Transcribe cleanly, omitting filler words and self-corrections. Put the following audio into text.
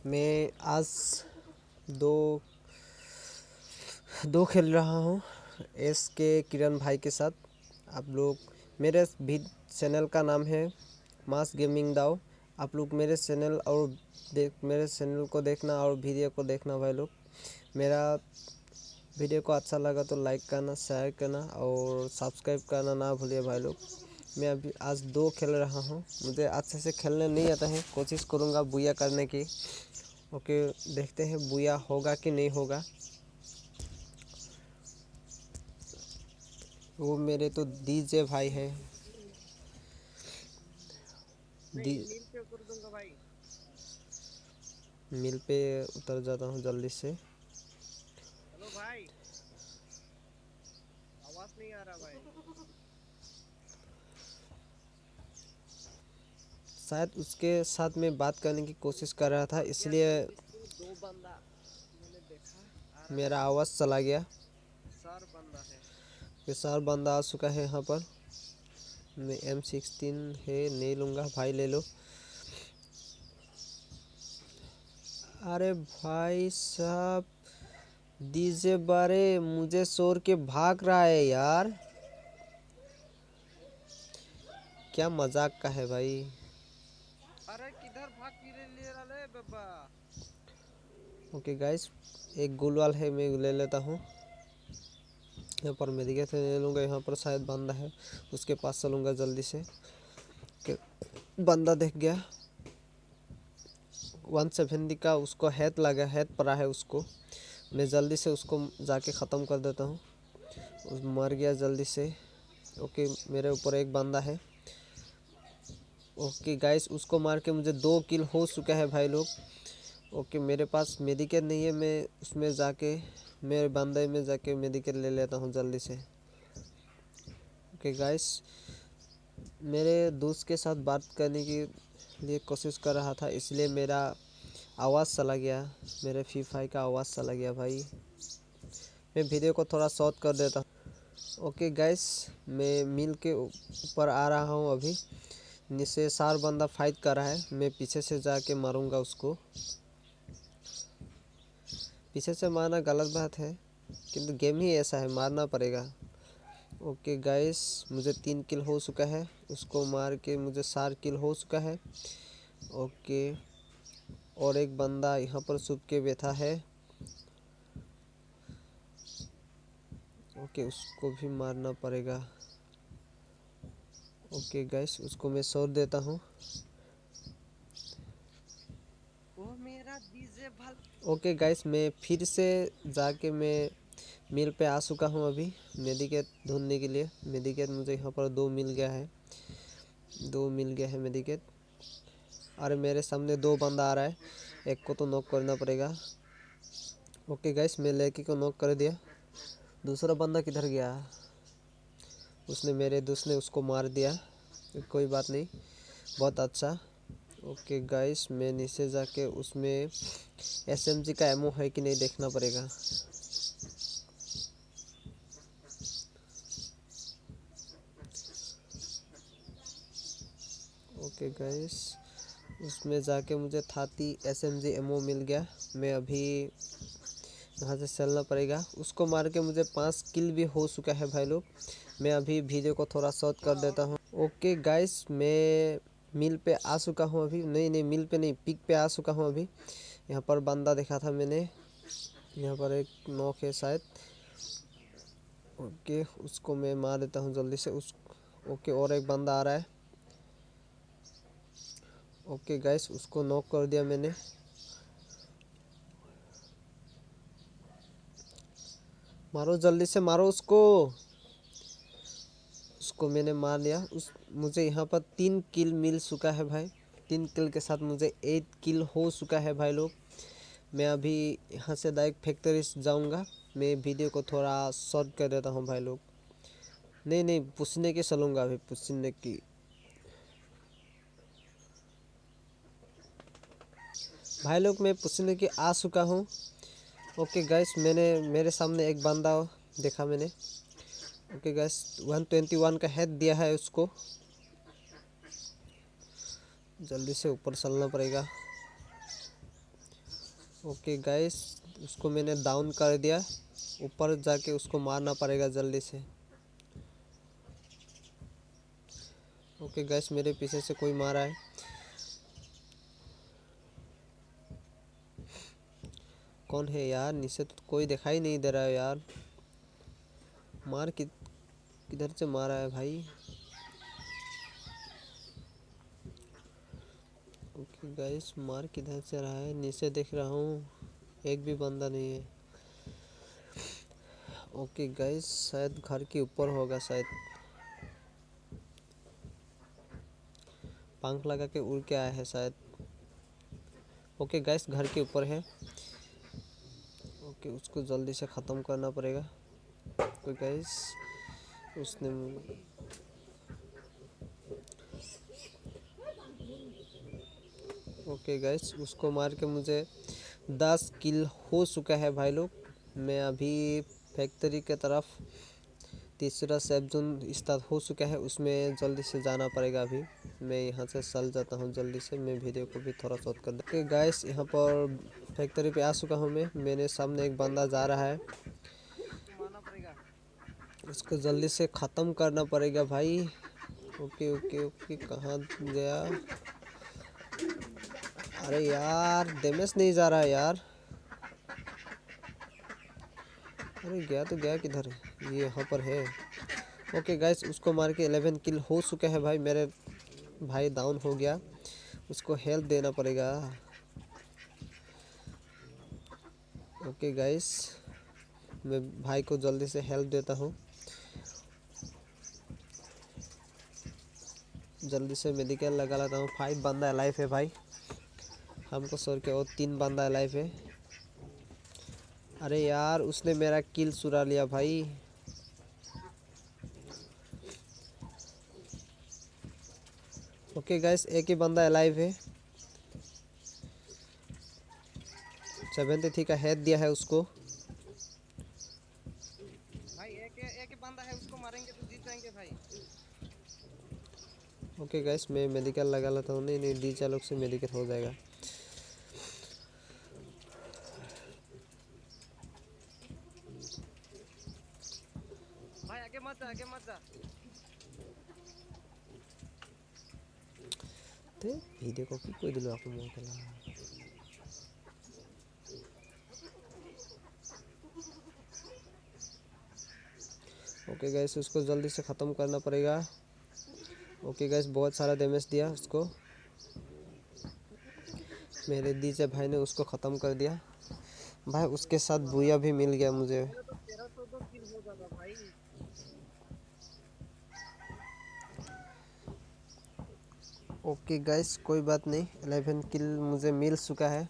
मैं आज दो दो खेल रहा हूँ एस के किरण भाई के साथ। आप लोग मेरे भी चैनल का नाम है मास गेमिंग दाव। आप लोग मेरे चैनल और मेरे चैनल को देखना और वीडियो को देखना भाई लोग। मेरा वीडियो को अच्छा लगा तो लाइक करना, शेयर करना और सब्सक्राइब करना ना भूलिए भाई लोग। मैं अभी आज दो खेल रहा हूँ। मुझे अच्छे से खेलने नहीं आता है, कोशिश करूँगा बुया करने की। ओके, देखते हैं बुया होगा कि नहीं होगा। वो मेरे तो डीजे भाई है। मिल पे कर दूंगा भाई। मिल पे उतर जाता हूँ जल्दी से। हेलो भाई, आवाज नहीं आ रहा भाई। शायद उसके साथ में बात करने की कोशिश कर रहा था, आ गया इसलिए जल्दी से दो बंदा मैंने देखा आ रहा मेरा है। आवाज़ चला गया। सर बंदा है। विशाल बंदा आ चुका है यहाँ पर। मैं M16 है नहीं लूँगा, भाई ले लो। अरे भाई साहब, डीजे बारे मुझे शोर के भाग रहा है यार। क्या मजाक का है भाई। अरे किधर भाग के ले रहा है बाबा। ओके गाइस, एक गुलवाल है, मैं ले लेता हूँ। यहाँ पर मेडिकेट ले लूँगा। यहाँ पर शायद बंदा है, उसके पास चलूँगा जल्दी से। बंदा देख गया। 170 का उसको हेड लगा, हेड पड़ा है उसको। मैं जल्दी से उसको जाके ख़त्म कर देता हूँ। मर गया जल्दी से। ओके, मेरे ऊपर एक बंदा है। ओके गाइस, उसको मार के मुझे 2 किल हो चुका है भाई लोग। ओके, मेरे पास मेडिकेट नहीं है, मैं उसमें जाके मेरे बंदे में जाके मेडिकेट ले लेता हूँ जल्दी से। ओके गाइस, मेरे दोस्त के साथ बात करने की लिए कोशिश कर रहा था, इसलिए मेरा आवाज़ चला गया। मेरे फ्री फायर का आवाज़ चला गया भाई। मैं वीडियो को थोड़ा शॉर्ट कर देता हूँ। ओके गाइस, मैं मिल के ऊपर आ रहा हूँ अभी। नीचे 4 बंदा फाइट कर रहा है, मैं पीछे से जाके मारूंगा उसको। पीछे से मारना गलत बात है, किंतु गेम ही ऐसा है, मारना पड़ेगा। ओके गाइस, मुझे 3 किल हो चुका है। उसको मार के मुझे 4 किल हो चुका है। ओके, और एक बंदा यहाँ पर छुप के बैठा है। ओके, उसको भी मारना पड़ेगा। ओके गाइस, उसको मैं छोड़ देता हूँ। वो मेरा डीजे भल। ओके गाइस, मैं फिर से जाके मैं मिल पे आ चुका हूँ अभी मेडिकेट ढूंढने के लिए। मेडिकेट मुझे यहाँ पर 2 मिल गया है, 2 मिल गया है मेडिकेट। अरे मेरे सामने 2 बंदा आ रहा है, एक को तो नॉक करना पड़ेगा। ओके गाइस, मैं लड़की को नॉक कर दिया। दूसरा बंदा किधर गया? उसने मेरे दोस्त ने उसको मार दिया। कोई बात नहीं, बहुत अच्छा। ओके गाइस, मैं नीचे जाके उसमें SMG का एमओ है कि नहीं देखना पड़ेगा। ओके गाइस, उसमें जाके मुझे 30 SMG एमओ मिल गया। मैं अभी यहाँ से चलना पड़ेगा। उसको मार के मुझे 5 किल भी हो चुका है भाई लोग। मैं अभी वीडियो को थोड़ा शॉर्ट कर देता हूँ। ओके गाइस, मैं मिल पे आ चुका हूँ अभी। नहीं, मिल पे नहीं, पिक पे आ चुका हूँ अभी। यहाँ पर बंदा देखा था मैंने, यहाँ पर एक नॉक है शायद। ओके, उसको मैं मार देता हूँ जल्दी से। ओके, और एक बंदा आ रहा है। ओके गाइस, उसको नॉक कर दिया मैंने। मारो जल्दी से, मारो उसको। उसको मैंने मार लिया। मुझे यहाँ पर 3 किल मिल चुका है भाई। 3 किल के साथ मुझे 8 किल हो चुका है भाई लोग। मैं अभी यहाँ से डायरेक्ट फैक्ट्री जाऊँगा। मैं वीडियो को थोड़ा शॉर्ट कर देता हूँ भाई लोग। नहीं, पूछने के चलूँगा अभी, पूछने की। भाई लोग, मैं पूछने की आ चुका हूँ। ओके गाइस, मेरे सामने एक बंदा देखा मैंने। ओके गाइस, 121 का हेड दिया है उसको। जल्दी से ऊपर चलना पड़ेगा। ओके गाइस, उसको मैंने डाउन कर दिया। ऊपर जाके उसको मारना पड़ेगा जल्दी से। ओके गाइस, मेरे पीछे से कोई मारा है। कौन है यार? नीचे तो कोई दिखाई नहीं दे रहा है यार। मार किधर से मारा है भाई? ओके गाइस, मार किधर से रहा है? नीचे देख रहा हूँ, एक भी बंदा नहीं है। ओके गाइस, शायद घर के ऊपर होगा शायद। पंख लगा के उड़ के आया है शायद। ओके गाइस, घर के ऊपर है। ओके, उसको जल्दी से ख़त्म करना पड़ेगा। तो गाइस, उसने ओके गाइस, उसको मार के मुझे 10 किल हो चुका है भाई लोग। मैं अभी फैक्ट्री के तरफ तीसरा सेफ जोन स्टार्ट हो चुका है, उसमें जल्दी से जाना पड़ेगा। अभी मैं यहाँ से चल जाता हूँ जल्दी से। मैं वीडियो को भी थोड़ा शॉर्ट कर दूँ। ओके गाइस, यहाँ पर फैक्ट्री पे आ चुका हूँ मैं। मेरे सामने एक बंदा जा रहा है, मारना पड़ेगा। उसको जल्दी से ख़त्म करना पड़ेगा भाई। ओके ओके ओके, कहाँ गया? अरे यार, डैमेज नहीं जा रहा है यार। अरे गया तो गया किधर? ये यहाँ पर है। ओके गाइस, उसको मार के 11 किल हो चुका है भाई। मेरे भाई डाउन हो गया, उसको हेल्प देना पड़ेगा। ओके गाइस, मैं भाई को जल्दी से हेल्प देता हूँ। जल्दी से मेडिकल लगा लेता हूँ। 5 बंदा अलाइव है भाई, हमको छोड़ के और 3 बंदा अलाइव है। अरे यार, उसने मेरा किल चुरा लिया भाई। ओके गाइस, एक ही बंदा अलाइव है। 73 का हेड दिया है उसको। भाई एक ही बंदा है, उसको मारेंगे तो जीत जाएंगे भाई। ओके गाइस, मैं मेडिकल लगा लेता हूँ। नहीं नहीं, डीजा लोग से मेडिकल हो जाएगा। भाई आगे मत जा, आगे मत जा। ते वीडियो को कोई दिलो आपको मोकला। ओके गाइस, उसको जल्दी से ख़त्म करना पड़ेगा। ओके गाइस, बहुत सारा डैमेज दिया उसको। मेरे डीजे भाई ने उसको ख़त्म कर दिया भाई। उसके साथ बुया भी मिल गया मुझे। मेरा तो 1302 किल हो जाता भाई। ओके गाइस, कोई बात नहीं, 11 किल मुझे मिल चुका है।